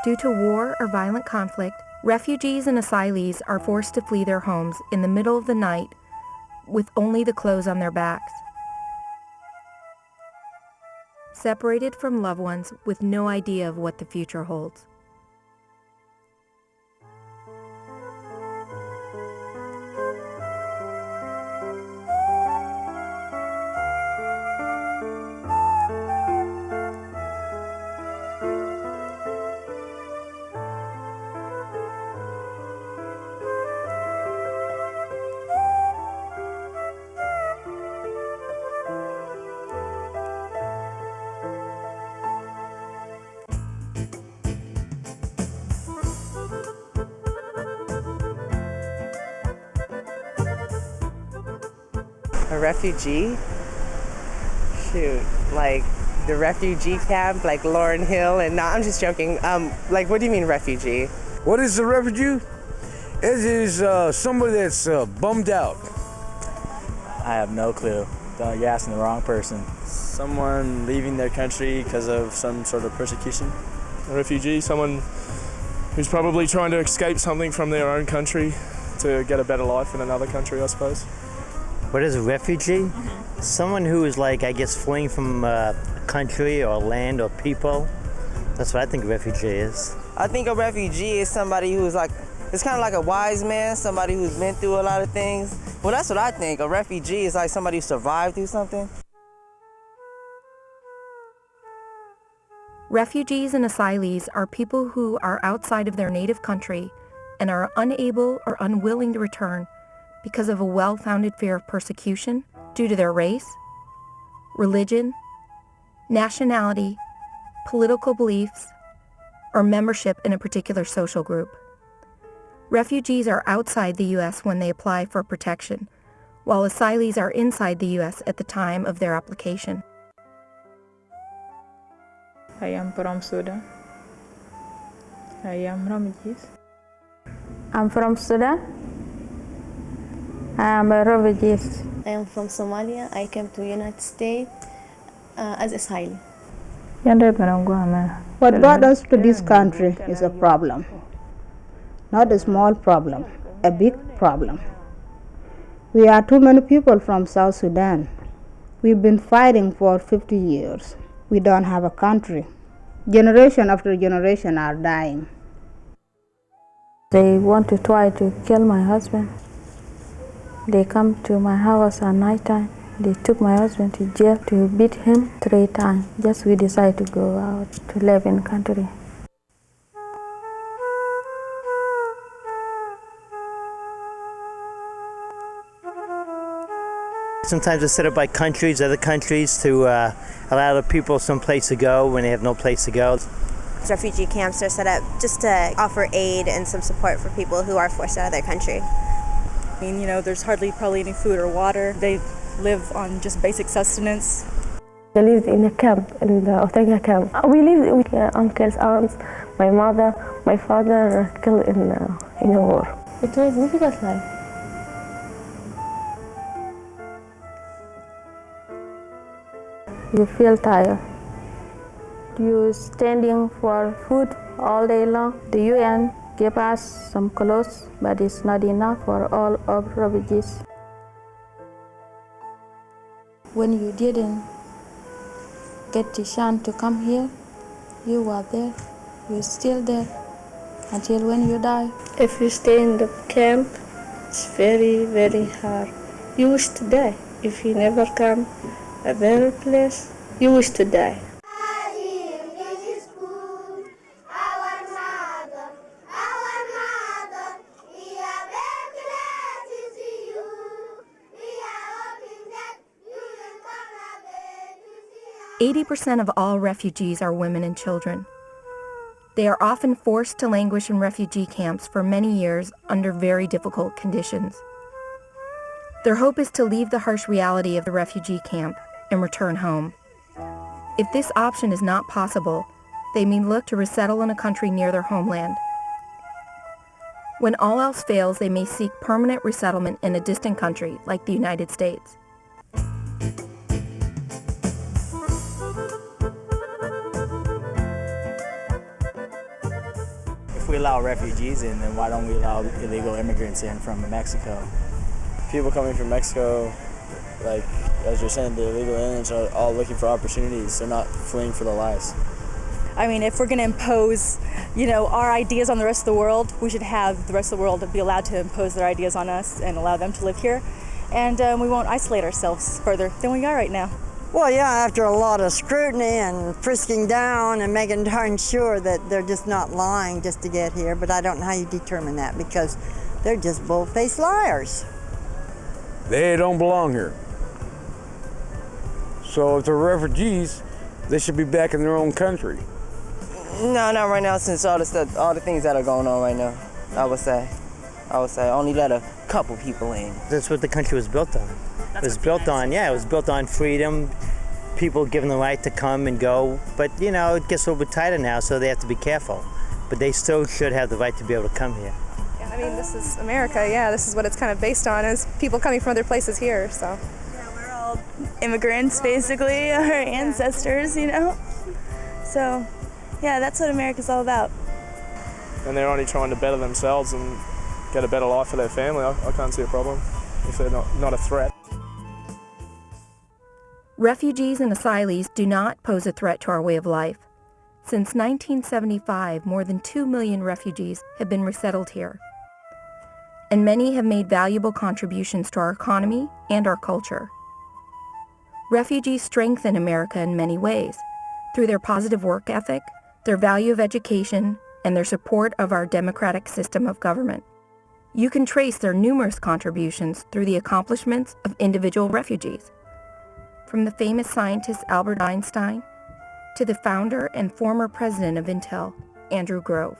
Due to war or violent conflict, refugees and asylees are forced to flee their homes in the middle of the night with only the clothes on their backs. Separated from loved ones with no idea of what the future holds. A refugee? Shoot, like the refugee camp, like Lauryn Hill, and no, I'm just joking. Like, what do you mean refugee? What is a refugee? It is somebody that's bummed out. I have no clue. You're asking the wrong person. Someone leaving their country because of some sort of persecution. A refugee, someone who's probably trying to escape something from their own country to get a better life in another country, I suppose. What is a refugee? Someone who is like, I guess, fleeing from a country or land or people. That's what I think a refugee is. I think a refugee is somebody who's like, it's kind of like a wise man, somebody who's been through a lot of things. Well, that's what I think. A refugee is like somebody who survived through something. Refugees and asylees are people who are outside of their native country and are unable or unwilling to return because of a well-founded fear of persecution due to their race, religion, nationality, political beliefs, or membership in a particular social group. Refugees are outside the U.S. when they apply for protection, while asylees are inside the U.S. at the time of their application. I am from Sudan. I am refugees. I'm from Sudan. I am a refugee. I am from Somalia. I came to United States as asylum. What brought us to this country is a problem. Not a small problem, a big problem. We are too many people from South Sudan. We've been fighting for 50 years. We don't have a country. Generation after generation are dying. They want to try to kill my husband. They come to my house at night time. They took my husband to jail to beat him 3 times. Just we decide to go out to live in country. Sometimes it's set up by countries, other countries, to allow the people some place to go when they have no place to go. Refugee camps are set up just to offer aid and some support for people who are forced out of their country. I mean, there's hardly probably any food or water. They live on just basic sustenance. They live in a camp, in the Otanga camp. We live with uncles, aunts, my mother, my father killed in a war. It was a difficult life. You feel tired. You standing for food all day long. The UN gave us some clothes, but it's not enough for all of refugees. When you didn't get the chance to come here, you were there. You're still there until when you die. If you stay in the camp, it's very, very hard. You wish to die. If you never come a better place, you wish to die. %80 of all refugees are women and children. They are often forced to languish in refugee camps for many years under very difficult conditions. Their hope is to leave the harsh reality of the refugee camp and return home. If this option is not possible, they may look to resettle in a country near their homeland. When all else fails, they may seek permanent resettlement in a distant country like the United States. we allow refugees in, then why don't we allow illegal immigrants in from Mexico? People coming from Mexico, like as you're saying, the illegal aliens are all looking for opportunities. They're not fleeing for their lives. I mean, if we're going to impose, our ideas on the rest of the world, we should have the rest of the world be allowed to impose their ideas on us and allow them to live here. And we won't isolate ourselves further than we are right now. Well, yeah, after a lot of scrutiny and frisking down and making darn sure that they're just not lying just to get here, but I don't know how you determine that because they're just bull-faced liars. They don't belong here. So if they're refugees, they should be back in their own country. No, not right now, since all the things that are going on right now. I would say only let a couple people in. That's what the country was built on. It was built on freedom, people given the right to come and go. But it gets a little bit tighter now, so they have to be careful. But they still should have the right to be able to come here. Yeah, I mean, this is America. Yeah, this is what it's kind of based on, is people coming from other places here. So. Yeah, we're all immigrants, basically, our ancestors, So. Yeah, that's what America's all about. And they're only trying to better themselves and get a better life for their family. I can't see a problem if they're not a threat. Refugees and asylees do not pose a threat to our way of life. Since 1975, more than 2 million refugees have been resettled here. And many have made valuable contributions to our economy and our culture. Refugees strengthen America in many ways, through their positive work ethic, their value of education, and their support of our democratic system of government. You can trace their numerous contributions through the accomplishments of individual refugees, from the famous scientist Albert Einstein to the founder and former president of Intel, Andrew Grove.